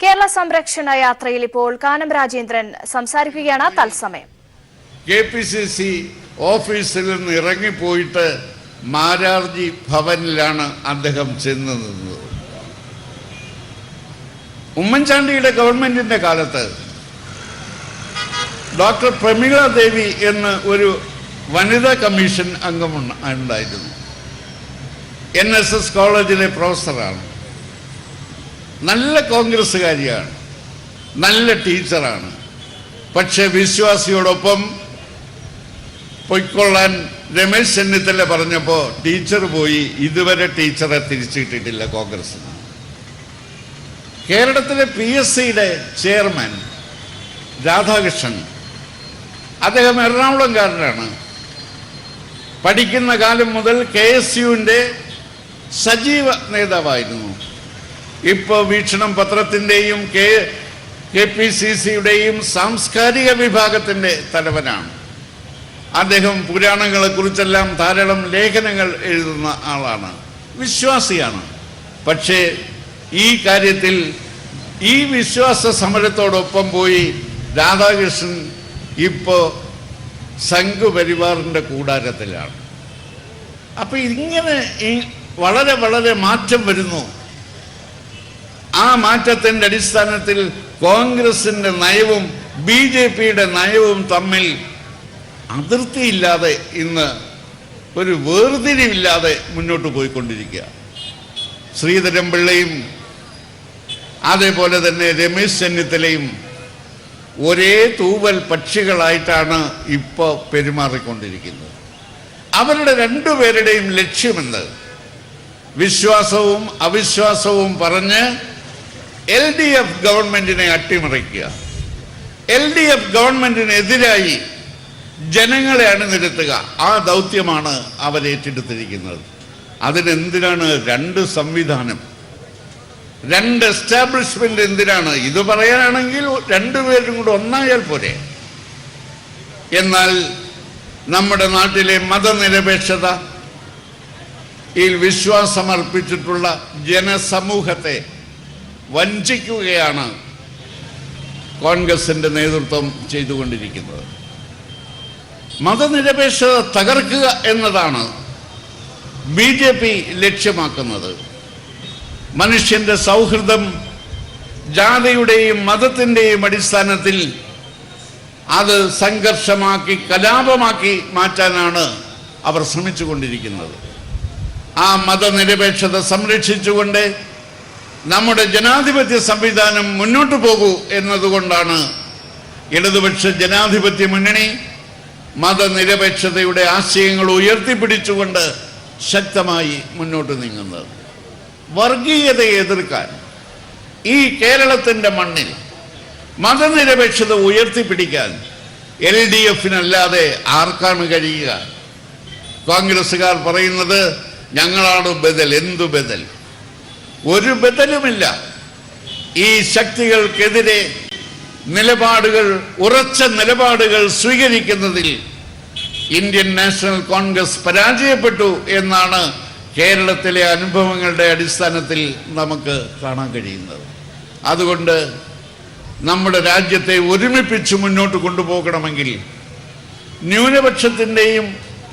കേരള സംരക്ഷണ യാത്രയിൽ ഇപ്പോൾ കാനം രാജേന്ദ്രൻ സംസാരിക്കുകയാണ് തത്സമയം. KPCC ഓഫീസിൽ നിന്ന് ഇറങ്ങിപ്പോയിട്ട് മാരാർജി ഭവനിലാണ് അദ്ദേഹം ചെന്ന് നിന്നത്. ഉമ്മൻചാണ്ടിയുടെ ഗവൺമെന്റിന്റെ കാലത്ത് ഡോക്ടർ പ്രമീള ദേവി എന്ന ഒരു വനിതാ കമ്മീഷൻ അംഗം ഉണ്ടായിരുന്നു. NSS കോളേജിലെ പ്രൊഫസറാണ്. നല്ല കോൺഗ്രസ്സുകാരിയാണ്, നല്ല ടീച്ചറാണ്. പക്ഷെ വിശ്വാസിയോടൊപ്പം പൊയ്ക്കൊള്ളാൻ രമേശ് ചെന്നിത്തല പറഞ്ഞപ്പോൾ ടീച്ചർ പോയി. ഇതുവരെ ടീച്ചറെ തിരിച്ചിട്ടിട്ടില്ല കോൺഗ്രസിന്. കേരളത്തിലെ PSCയുടെ ചെയർമാൻ രാധാകൃഷ്ണൻ, അദ്ദേഹം എറണാകുളംകാരനാണ്. പഠിക്കുന്ന കാലം മുതൽ KSUവിൻ്റെ സജീവ നേതാവായിരുന്നു. ഇപ്പോൾ വീക്ഷണം പത്രത്തിൻ്റെയും KPCCയുടെയും സാംസ്കാരിക വിഭാഗത്തിൻ്റെ തലവനാണ്. അദ്ദേഹം പുരാണങ്ങളെക്കുറിച്ചെല്ലാം ധാരാളം ലേഖനങ്ങൾ എഴുതുന്ന ആളാണ്, വിശ്വാസിയാണ്. പക്ഷേ ഈ കാര്യത്തിൽ ഈ വിശ്വാസ സമരത്തോടൊപ്പം പോയി രാധാകൃഷ്ണൻ ഇപ്പോൾ സംഘപരിവാറിൻ്റെ കൂടാരത്തിലാണ്. അപ്പം ഇങ്ങനെ വളരെ വളരെ മാറ്റം വരുന്നു. ആ മാറ്റത്തിൻ്റെ അടിസ്ഥാനത്തിൽ കോൺഗ്രസിൻ്റെ നയവും BJPയുടെ നയവും തമ്മിൽ അതിർത്തിയില്ലാതെ ഇന്ന് ഒരു വേർതിരിവില്ലാതെ മുന്നോട്ട് പോയിക്കൊണ്ടിരിക്കുക. ശ്രീധരൻപിള്ളയും അതേപോലെ തന്നെ രമേശ് ചെന്നിത്തലയും ഒരേ തൂവൽ പക്ഷികളായിട്ടാണ് ഇപ്പോൾ പെരുമാറിക്കൊണ്ടിരിക്കുന്നത്. അവരുടെ രണ്ടുപേരുടെയും ലക്ഷ്യമെന്ത്? വിശ്വാസവും അവിശ്വാസവും പറഞ്ഞ് LDF ഗവൺമെന്റിനെ അട്ടിമറിക്കുക. LDF ഗവൺമെന്റിനെതിരായി ജനങ്ങളെ അണിനിരത്തുക. ആ ദൗത്യമാണ് അവരേറ്റെടുത്തിരിക്കുന്നത്. അതിനെന്തിനാണ് രണ്ട് സംവിധാനം, രണ്ട് എസ്റ്റാബ്ലിഷ്മെന്റ് എന്തിനാണ്? ഇത് പറയാനാണെങ്കിൽ രണ്ടുപേരും കൂടെ ഒന്നായാൽ പോരെ. എന്നാൽ നമ്മുടെ നാട്ടിലെ മതനിരപേക്ഷത ഈ വിശ്വാസമർപ്പിച്ചിട്ടുള്ള ജനസമൂഹത്തെ വഞ്ചിക്കുകയാണ് കോൺഗ്രസിൻ്റെ നേതൃത്വം ചെയ്തുകൊണ്ടിരിക്കുന്നത്. മതനിരപേക്ഷത തകർക്കുക എന്നതാണ് BJP ലക്ഷ്യമാക്കുന്നത്. മനുഷ്യന്റെ സൗഹൃദം ജാതിയുടെയും മതത്തിൻ്റെയും അടിസ്ഥാനത്തിൽ അത് സംഘർഷമാക്കി കലാപമാക്കി മാറ്റാനാണ് അവർ ശ്രമിച്ചുകൊണ്ടിരിക്കുന്നത്. ആ മതനിരപേക്ഷത സംരക്ഷിച്ചുകൊണ്ട് നമ്മുടെ ജനാധിപത്യ സംവിധാനം മുന്നോട്ട് പോകൂ എന്നതുകൊണ്ടാണ് ഇടതുപക്ഷ ജനാധിപത്യ മുന്നണി മതനിരപേക്ഷതയുടെ ആശയങ്ങൾ ഉയർത്തിപ്പിടിച്ചുകൊണ്ട് ശക്തമായി മുന്നോട്ട് നീങ്ങുന്നത്. വർഗീയതയെ എതിർക്കാൻ ഈ കേരളത്തിൻ്റെ മണ്ണിൽ മതനിരപേക്ഷത ഉയർത്തിപ്പിടിക്കാൻ LDFനല്ലാതെ ആർക്കാണ് കഴിയുക? കോൺഗ്രസ്സുകാർ പറയുന്നത് ഞങ്ങളാണ് ബദൽ. എന്തു ബദൽ? ഒരു ബദലുമില്ല. ഈ ശക്തികൾക്കെതിരെ ഉറച്ച നിലപാടുകൾ സ്വീകരിക്കുന്നതിൽ ഇന്ത്യൻ നാഷണൽ കോൺഗ്രസ് പരാജയപ്പെട്ടു എന്നാണ് കേരളത്തിലെ അനുഭവങ്ങളുടെ അടിസ്ഥാനത്തിൽ നമുക്ക് കാണാൻ കഴിയുന്നത്. അതുകൊണ്ട് നമ്മുടെ രാജ്യത്തെ ഒരുമിപ്പിച്ച് മുന്നോട്ട് കൊണ്ടുപോകണമെങ്കിൽ ന്യൂനപക്ഷത്തിൻ്റെയും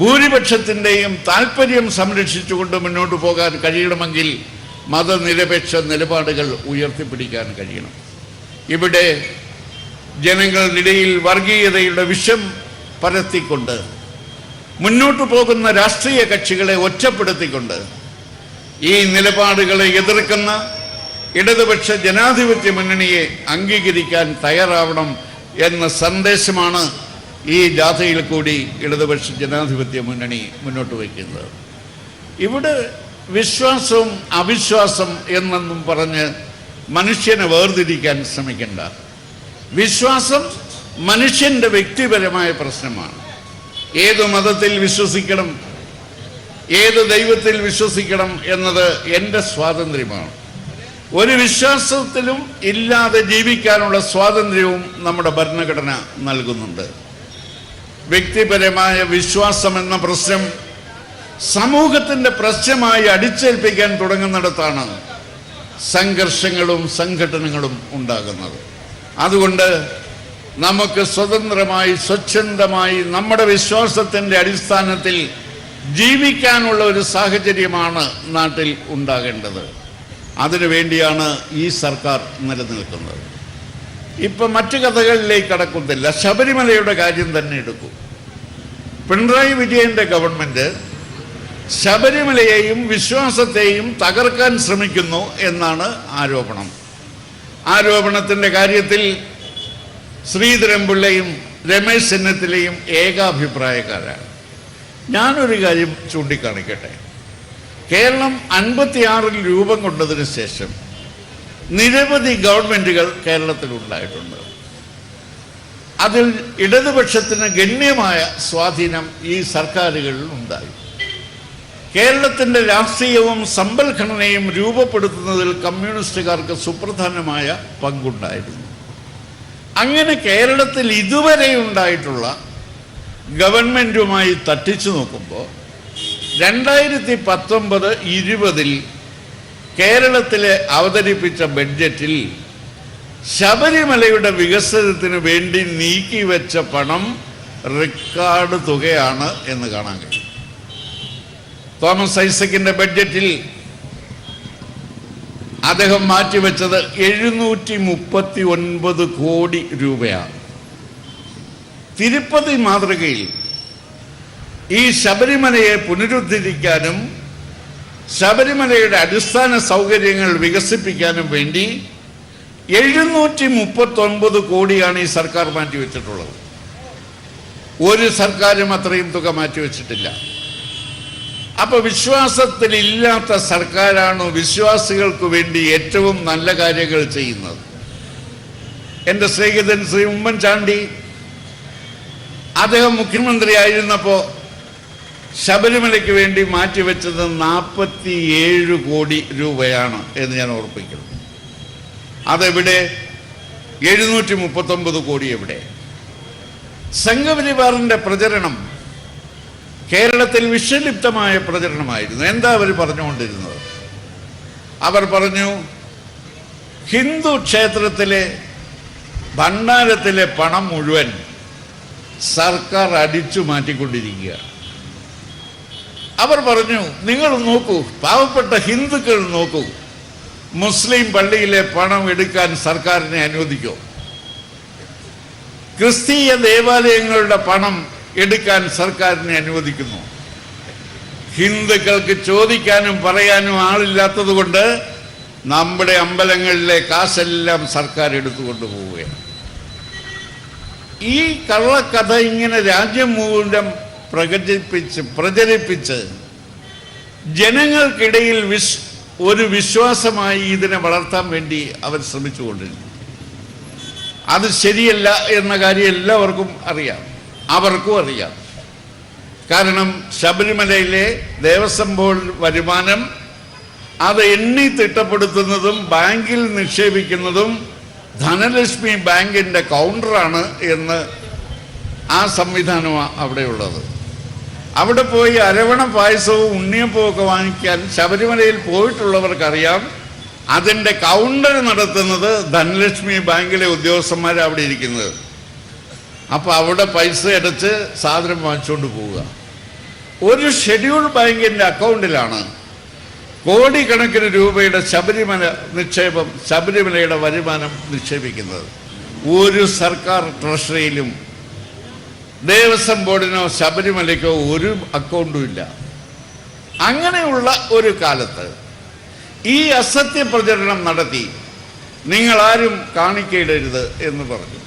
ഭൂരിപക്ഷത്തിൻ്റെയും താല്പര്യം സംരക്ഷിച്ചുകൊണ്ട് മുന്നോട്ട് പോകാൻ കഴിയണമെങ്കിൽ മതനിരപേക്ഷ നിലപാടുകൾ ഉയർത്തിപ്പിടിക്കാൻ കഴിയണം. ഇവിടെ ജനങ്ങളിടയിൽ വർഗീയതയുടെ വിഷം പരത്തിക്കൊണ്ട് മുന്നോട്ടു പോകുന്ന രാഷ്ട്രീയ കക്ഷികളെ ഒറ്റപ്പെടുത്തിക്കൊണ്ട് ഈ നിലപാടുകളെ എതിർക്കുന്ന ഇടതുപക്ഷ ജനാധിപത്യ മുന്നണിയെ അംഗീകരിക്കാൻ തയ്യാറാവണം എന്ന സന്ദേശമാണ് ഈ ജാഥയിൽ കൂടി ഇടതുപക്ഷ ജനാധിപത്യ മുന്നണി മുന്നോട്ട് വയ്ക്കുന്നത്. ഇവിടെ വിശ്വാസവും അവിശ്വാസം എന്നൊന്നും പറഞ്ഞ് മനുഷ്യനെ വേർതിരിക്കാൻ ശ്രമിക്കേണ്ട. വിശ്വാസം മനുഷ്യൻ്റെ വ്യക്തിപരമായ പ്രശ്നമാണ്. ഏത് മതത്തിൽ വിശ്വസിക്കണം, ഏത് ദൈവത്തിൽ വിശ്വസിക്കണം എന്നത് എൻ്റെ സ്വാതന്ത്ര്യമാണ്. ഒരു വിശ്വാസത്തിലും ഇല്ലാതെ ജീവിക്കാനുള്ള സ്വാതന്ത്ര്യവും നമ്മുടെ ഭരണഘടന നൽകുന്നുണ്ട്. വ്യക്തിപരമായ വിശ്വാസം എന്ന പ്രശ്നം സമൂഹത്തിൻ്റെ പ്രശ്നമായി അടിച്ചേൽപ്പിക്കാൻ തുടങ്ങുന്നിടത്താണ് സംഘർഷങ്ങളും സംഘടനകളും ഉണ്ടാകുന്നത്. അതുകൊണ്ട് നമുക്ക് സ്വതന്ത്രമായി സ്വച്ഛന്തമായി നമ്മുടെ വിശ്വാസത്തിൻ്റെ അടിസ്ഥാനത്തിൽ ജീവിക്കാനുള്ള ഒരു സാഹചര്യമാണ് നാട്ടിൽ ഉണ്ടാകേണ്ടത്. അതിനുവേണ്ടിയാണ് ഈ സർക്കാർ നിലനിൽക്കുന്നത്. ഇപ്പം മറ്റു കഥകളിലേക്ക് കടക്കുന്നില്ല. ശബരിമലയുടെ കാര്യം തന്നെ എടുക്കൂ. പിണറായി വിജയൻ്റെ ഗവൺമെൻറ് ശബരിമലയെയും വിശ്വാസത്തെയും തകർക്കാൻ ശ്രമിക്കുന്നു എന്നാണ് ആരോപണം. ആരോപണത്തിൻ്റെ കാര്യത്തിൽ ശ്രീധരൻപിള്ളയും രമേശ് ചെന്നിത്തലയും ഏകാഭിപ്രായക്കാരാണ്. ഞാനൊരു കാര്യം ചൂണ്ടിക്കാണിക്കട്ടെ. കേരളം 56-ൽ രൂപം കൊണ്ടതിന് ശേഷം നിരവധി ഗവൺമെൻറ്റുകൾ കേരളത്തിലുണ്ടായിട്ടുണ്ട്. അതിൽ ഇടതുപക്ഷത്തിന് ഗണ്യമായ സ്വാധീനം ഈ സർക്കാരുകളിൽ ഉണ്ടായി. കേരളത്തിൻ്റെ രാഷ്ട്രീയവും സമ്പൽഘടനയും രൂപപ്പെടുത്തുന്നതിൽ കമ്മ്യൂണിസ്റ്റുകാർക്ക് സുപ്രധാനമായ പങ്കുണ്ടായിരുന്നു. അങ്ങനെ കേരളത്തിൽ ഇതുവരെ ഉണ്ടായിട്ടുള്ള ഗവൺമെൻറ്റുമായി തട്ടിച്ചു നോക്കുമ്പോൾ 2019-20 കേരളത്തിലെ അവതരിപ്പിച്ച ബഡ്ജറ്റിൽ ശബരിമലയുടെ വികസനത്തിന് വേണ്ടി നീക്കിവെച്ച പണം റെക്കോർഡ് തുകയാണ് എന്ന് കാണാൻ കഴിയും. തോമസ് ഐസക്കിന്റെ ബഡ്ജറ്റിൽ അദ്ദേഹം മാറ്റിവെച്ചത് 739 കോടി രൂപയാണ്. തിരുപ്പതി മാതൃകയിൽ ഈ ശബരിമലയെ പുനരുദ്ധരിക്കാനും ശബരിമലയുടെ അടിസ്ഥാന സൗകര്യങ്ങൾ വികസിപ്പിക്കാനും വേണ്ടി 739 കോടിയാണ് ഈ സർക്കാർ മാറ്റിവെച്ചിട്ടുള്ളത്. ഒരു സർക്കാരും അത്രയും തുക മാറ്റിവെച്ചിട്ടില്ല. അപ്പൊ വിശ്വാസത്തിലില്ലാത്ത സർക്കാരാണ് വിശ്വാസികൾക്ക് വേണ്ടി ഏറ്റവും നല്ല കാര്യങ്ങൾ ചെയ്യുന്നത്. എൻ്റെ സ്നേഹിതൻ ശ്രീ ഉമ്മൻചാണ്ടി അദ്ദേഹം മുഖ്യമന്ത്രിയായിരുന്നപ്പോൾ ശബരിമലയ്ക്ക് വേണ്ടി മാറ്റിവെച്ചത് 47 കോടി രൂപയാണ് എന്ന് ഞാൻ ഓർപ്പിക്കുന്നു. അതെവിടെ? 739 കോടി എവിടെ? സംഘപരിവാറിൻ്റെ പ്രചരണം കേരളത്തിൽ വിഷലിപ്തമായ പ്രചരണമായിരുന്നു. എന്താ അവർ പറഞ്ഞുകൊണ്ടിരുന്നത്? അവർ പറഞ്ഞു, ഹിന്ദു ക്ഷേത്രത്തിലെ ഭണ്ഡാരത്തിലെ പണം മുഴുവൻ സർക്കാർ അടിച്ചു മാറ്റിക്കൊണ്ടിരിക്കുകയാണ്. അവർ പറഞ്ഞു, നിങ്ങൾ നോക്കൂ, പാവപ്പെട്ട ഹിന്ദുക്കൾ നോക്കൂ, മുസ്ലിം പള്ളിയിലെ പണം എടുക്കാൻ സർക്കാരിനെ അനുവദിക്കോ? ക്രിസ്തീയ ദേവാലയങ്ങളുടെ പണം എടുക്കാൻ സർക്കാരിനെ അനുവദിക്കുന്നു. ഹിന്ദുക്കൾക്ക് ചോദിക്കാനും പറയാനും ആളില്ലാത്തത് കൊണ്ട് നമ്മുടെ അമ്പലങ്ങളിലെ കാശെല്ലാം സർക്കാർ എടുത്തുകൊണ്ട് പോവുകയാണ്. ഈ കള്ളക്കഥ ഇങ്ങനെ രാജ്യം മൂലം പ്രചരിപ്പിച്ച് ജനങ്ങൾക്കിടയിൽ ഒരു വിശ്വാസമായി ഇതിനെ വളർത്താൻ വേണ്ടി അവർ ശ്രമിച്ചുകൊണ്ടിരുന്നു. അത് ശരിയല്ല എന്ന കാര്യം എല്ലാവർക്കും അറിയാം, അവർക്കും അറിയാം. കാരണം ശബരിമലയിലെ ദേവസ്വം ബോർഡ് വരുമാനം അത് എണ്ണി തിട്ടപ്പെടുത്തുന്നതും ബാങ്കിൽ നിക്ഷേപിക്കുന്നതും ധനലക്ഷ്മി ബാങ്കിൻ്റെ കൗണ്ടറാണ് എന്ന് ആ സംവിധാനമാണ് അവിടെയുള്ളത്. അവിടെ പോയി അരവണ പായസവും ഉണ്ണിയപ്പവും ഒക്കെ വാങ്ങിക്കാൻ ശബരിമലയിൽ പോയിട്ടുള്ളവർക്കറിയാം, അതിൻ്റെ കൗണ്ടർ നടത്തുന്നത് ധനലക്ഷ്മി ബാങ്കിലെ ഉദ്യോഗസ്ഥന്മാർ അവിടെ ഇരിക്കുന്നത്. അപ്പോൾ അവിടെ പൈസ അടച്ച് സാധനം വാങ്ങിച്ചുകൊണ്ട് പോവുക. ഒരു ഷെഡ്യൂൾ ബാങ്കിൻ്റെ അക്കൗണ്ടിലാണ് കോടിക്കണക്കിന് രൂപയുടെ ശബരിമല നിക്ഷേപം, ശബരിമലയുടെ വരുമാനം നിക്ഷേപിക്കുന്നത്. ഒരു സർക്കാർ ട്രഷറിയിലും ദേവസ്വം ബോർഡിനോ ശബരിമലയ്ക്കോ ഒരു അക്കൗണ്ടും ഇല്ല. അങ്ങനെയുള്ള ഒരു കാലത്ത് ഈ അസത്യ പ്രചരണം നടത്തി നിങ്ങളാരും കാണിക്കയിടരുത് എന്ന് പറഞ്ഞു.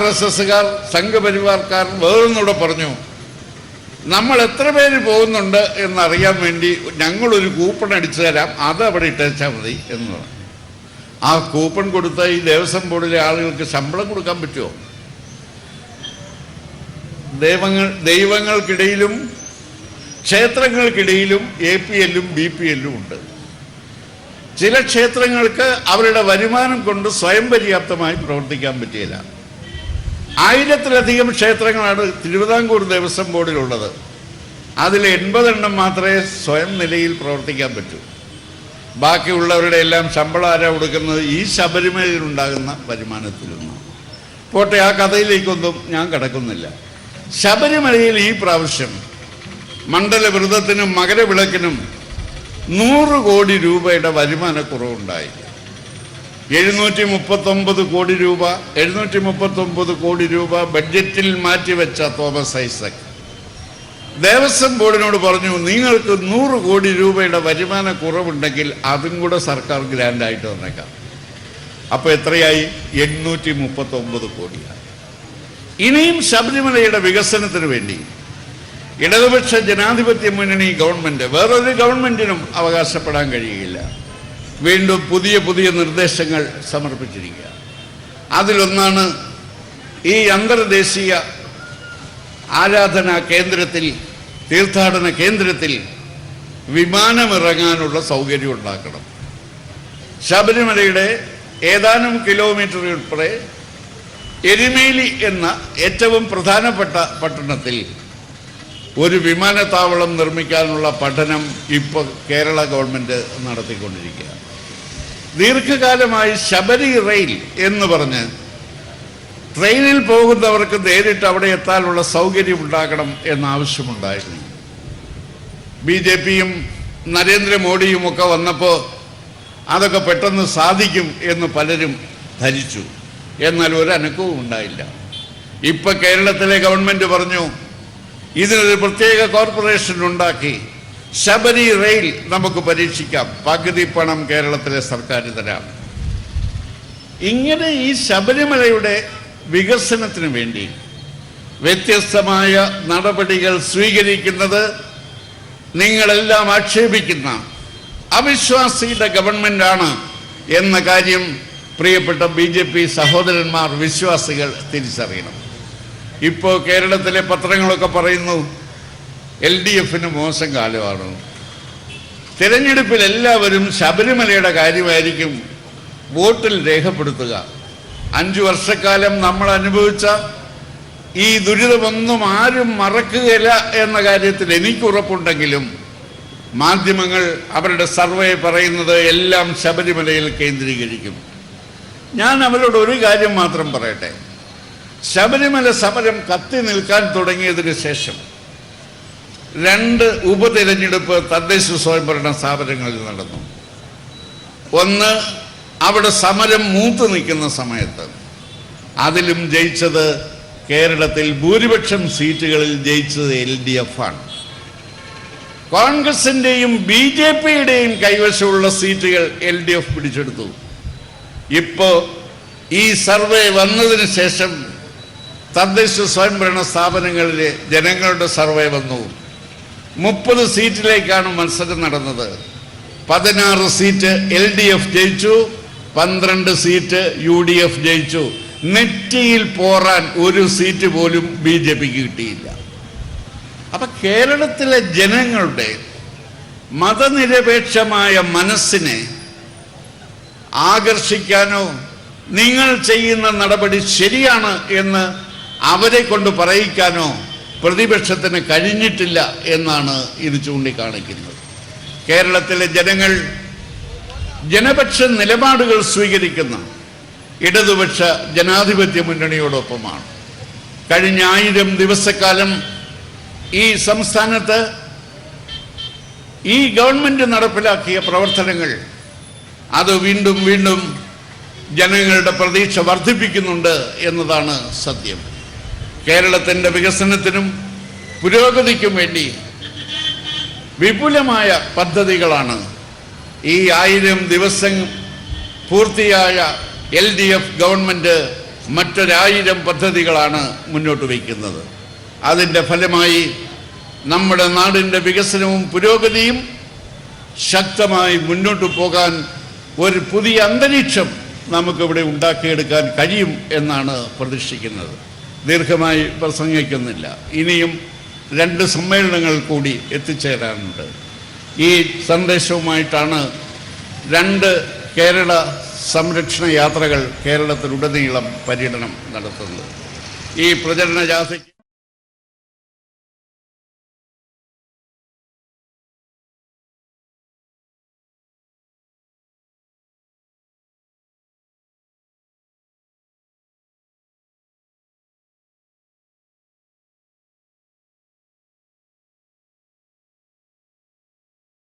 RSSകാർ, സംഘപരിവാർക്കാർ വേറൊന്നുകൂടെ പറഞ്ഞു, നമ്മൾ എത്ര പേര് പോകുന്നുണ്ട് എന്നറിയാൻ വേണ്ടി ഞങ്ങളൊരു കൂപ്പൺ അടിച്ചു തരാം, അത് അവിടെ ഇട്ടേച്ചാൽ മതി എന്ന് പറഞ്ഞു. ആ കൂപ്പൺ കൊടുത്ത ഈ ദേവസ്വം ബോർഡിലെ ആളുകൾക്ക് ശമ്പളം കൊടുക്കാൻ പറ്റുമോ? ദൈവങ്ങൾക്കിടയിലും ക്ഷേത്രങ്ങൾക്കിടയിലും APL-ഉം BPL-ഉം ഉണ്ട്. ചില ക്ഷേത്രങ്ങൾക്ക് അവരുടെ വരുമാനം കൊണ്ട് സ്വയം പര്യാപ്തമായി പ്രവർത്തിക്കാൻ പറ്റിയില്ല. 1000-ലധികം ക്ഷേത്രങ്ങളാണ് തിരുവിതാംകൂർ ദേവസ്വം ബോർഡിലുള്ളത്. അതിൽ 80 എണ്ണം മാത്രമേ സ്വയം നിലയിൽ പ്രവർത്തിക്കാൻ പറ്റൂ. ബാക്കിയുള്ളവരുടെ എല്ലാം ശമ്പളം ആരാ കൊടുക്കുന്നത്? ഈ ശബരിമലയിലുണ്ടാകുന്ന വരുമാനത്തിൽ നിന്നാണ്. പോട്ടെ, ആ കഥയിലേക്കൊന്നും ഞാൻ കിടക്കുന്നില്ല. ശബരിമലയിൽ ഈ പ്രാവശ്യം മണ്ഡലവ്രതത്തിനും മകരവിളക്കിനും 100 കോടി രൂപയുടെ വരുമാനക്കുറവുണ്ടായി. 739 കോടി രൂപ ബഡ്ജറ്റിൽ മാറ്റിവെച്ച തോമസ് ഐസക് ദേവസ്വം ബോർഡിനോട് പറഞ്ഞു, നിങ്ങൾക്ക് 100 കോടി രൂപയുടെ വരുമാന കുറവുണ്ടെങ്കിൽ അതും കൂടെ സർക്കാർ ഗ്രാൻഡായിട്ട് തന്നേക്കാം. അപ്പോൾ എത്രയായി? 839 കോടിയാണ്. ഇനിയും ശബരിമലയുടെ വികസനത്തിന് വേണ്ടി ഇടതുപക്ഷ ജനാധിപത്യ മുന്നണി ഗവൺമെൻറ് വേറൊരു ഗവൺമെൻറ്റിനും അവകാശപ്പെടാൻ കഴിയില്ല. വീണ്ടും പുതിയ നിർദ്ദേശങ്ങൾ സമർപ്പിച്ചിരിക്കുക. അതിലൊന്നാണ് ഈ അന്തർദേശീയ ആരാധനാ കേന്ദ്രത്തിൽ, തീർത്ഥാടന കേന്ദ്രത്തിൽ വിമാനമിറങ്ങാനുള്ള സൗകര്യം ഉണ്ടാക്കണം. ശബരിമലയുടെ ഏതാനും കിലോമീറ്റർ ഉൾപ്പെടെ എരുമേലി എന്ന ഏറ്റവും പ്രധാനപ്പെട്ട പട്ടണത്തിൽ ഒരു വിമാനത്താവളം നിർമ്മിക്കാനുള്ള പഠനം ഇപ്പോൾ കേരള ഗവൺമെൻറ് നടത്തിക്കൊണ്ടിരിക്കുക. ദീർഘകാലമായി ശബരി റെയിൽ എന്ന് പറഞ്ഞ് ട്രെയിനിൽ പോകുന്നവർക്ക് നേരിട്ട് അവിടെ എത്താനുള്ള സൗകര്യം ഉണ്ടാക്കണം എന്നാവശ്യമുണ്ടായിരുന്നു. BJPയും നരേന്ദ്രമോദിയും ഒക്കെ വന്നപ്പോൾ അതൊക്കെ പെട്ടെന്ന് സാധിക്കും എന്ന് പലരും ധരിച്ചു. എന്നാൽ ഒരു അനക്കവും ഉണ്ടായില്ല. ഇപ്പം കേരളത്തിലെ ഗവൺമെൻറ് പറഞ്ഞു, ഇതിനൊരു പ്രത്യേക കോർപ്പറേഷൻ ഉണ്ടാക്കി ശബരി റെയിൽ നമുക്ക് പരീക്ഷിക്കാം, പകുതി പണം കേരളത്തിലെ സർക്കാർ തരാം. ഇങ്ങനെ ഈ ശബരിമലയുടെ വികസനത്തിന് വേണ്ടി വ്യത്യസ്തമായ നടപടികൾ സ്വീകരിക്കുന്നത് നിങ്ങളെല്ലാം ആക്ഷേപിക്കുന്ന അവിശ്വാസിയുടെ ഗവൺമെൻറ്റാണ് എന്ന കാര്യം പ്രിയപ്പെട്ട BJP സഹോദരന്മാർ, വിശ്വാസികൾ തിരിച്ചറിയണം. ഇപ്പോൾ കേരളത്തിലെ പത്രങ്ങളൊക്കെ പറയുന്നു LDFന് മോശം കാലമാണ്. തിരഞ്ഞെടുപ്പിൽ എല്ലാവരും ശബരിമലയുടെ കാര്യമായിരിക്കും വോട്ടിൽ രേഖപ്പെടുത്തുക. 5 വർഷക്കാലം നമ്മൾ അനുഭവിച്ച ഈ ദുരിതമൊന്നും ആരും മറക്കുകയില്ല എന്ന കാര്യത്തിൽ എനിക്ക് ഉറപ്പുണ്ടെങ്കിലും മാധ്യമങ്ങൾ അവരുടെ സർവേ പറയുന്നത് എല്ലാം ശബരിമലയിൽ കേന്ദ്രീകരിക്കും. ഞാൻ അവരോട് ഒരു കാര്യം മാത്രം പറയട്ടെ. ശബരിമല സമരം കത്തി നിൽക്കാൻ തുടങ്ങിയതിന് ശേഷം 2 ഉപതെരഞ്ഞെടുപ്പ് തദ്ദേശ സ്വയംഭരണ സ്ഥാപനങ്ങളിൽ നടന്നു. ഒന്ന് അവിടെ സമരം മൂത്ത് നിൽക്കുന്ന സമയത്ത്, അതിലും ജയിച്ചത് കേരളത്തിൽ ഭൂരിപക്ഷം സീറ്റുകളിൽ ജയിച്ചത് LDF ആണ്. കോൺഗ്രസിൻ്റെയും BJPയുടെയും കൈവശമുള്ള സീറ്റുകൾ LDF പിടിച്ചെടുത്തു. ഇപ്പോൾ ഈ സർവേ വന്നതിന് ശേഷം തദ്ദേശ സ്വയംഭരണ സ്ഥാപനങ്ങളിലെ ജനങ്ങളുടെ സർവേ വന്നു. 30 സീറ്റിലേക്കാണ് മത്സരം നടന്നത്. 16 സീറ്റ് LDF ജയിച്ചു, 12 സീറ്റ് UDF ജയിച്ചു. നെറ്റിയിൽ പോറാൻ ഒരു സീറ്റ് പോലും BJPക്ക് കിട്ടിയില്ല. അപ്പൊ കേരളത്തിലെ ജനങ്ങളുടെ മതനിരപേക്ഷമായ മനസ്സിനെ ആകർഷിക്കാനോ നിങ്ങൾ ചെയ്യുന്ന നടപടി ശരിയാണ് എന്ന് അവരെ കൊണ്ട് പറയിക്കാനോ പ്രതിപക്ഷത്തിന് കഴിഞ്ഞിട്ടില്ല എന്നാണ് ഇത് ചൂണ്ടിക്കാണിക്കുന്നത്. കേരളത്തിലെ ജനങ്ങൾ ജനപക്ഷ നിലപാടുകൾ സ്വീകരിക്കുന്ന ഇടതുപക്ഷ ജനാധിപത്യ മുന്നണിയോടൊപ്പമാണ്. കഴിഞ്ഞ 1000 ദിവസക്കാലം ഈ സംസ്ഥാനത്ത് ഈ ഗവൺമെൻറ് നടപ്പിലാക്കിയ പ്രവർത്തനങ്ങൾ അത് വീണ്ടും വീണ്ടും ജനങ്ങളുടെ പ്രതീക്ഷ വർദ്ധിപ്പിക്കുന്നുണ്ട് എന്നതാണ് സത്യം. കേരളത്തിൻ്റെ വികസനത്തിനും പുരോഗതിക്കും വേണ്ടി വിപുലമായ പദ്ധതികളാണ് ഈ 1000 ദിവസം പൂർത്തിയായ LDF ഗവൺമെൻറ് മറ്റൊരു1000 പദ്ധതികളാണ് മുന്നോട്ട് വയ്ക്കുന്നത്. അതിൻ്റെ ഫലമായി നമ്മുടെ നാടിൻ്റെ വികസനവും പുരോഗതിയും ശക്തമായി മുന്നോട്ട് പോകാൻ ഒരു പുതിയ അന്തരീക്ഷം നമുക്കിവിടെ ഉണ്ടാക്കിയെടുക്കാൻ കഴിയും എന്നാണ് പ്രതീക്ഷിക്കുന്നത്. ദീർഘമായി പ്രസംഗിക്കുന്നില്ല. ഇനിയും 2 സമ്മേളനങ്ങൾ കൂടി എത്തിച്ചേരാനുണ്ട്. ഈ സന്ദേശവുമായിട്ടാണ് 2 കേരള സംരക്ഷണ യാത്രകൾ കേരളത്തിലുടനീളം പര്യടനം നടത്തുന്നത്. ഈ പ്രചരണ ജാഥയ്ക്ക്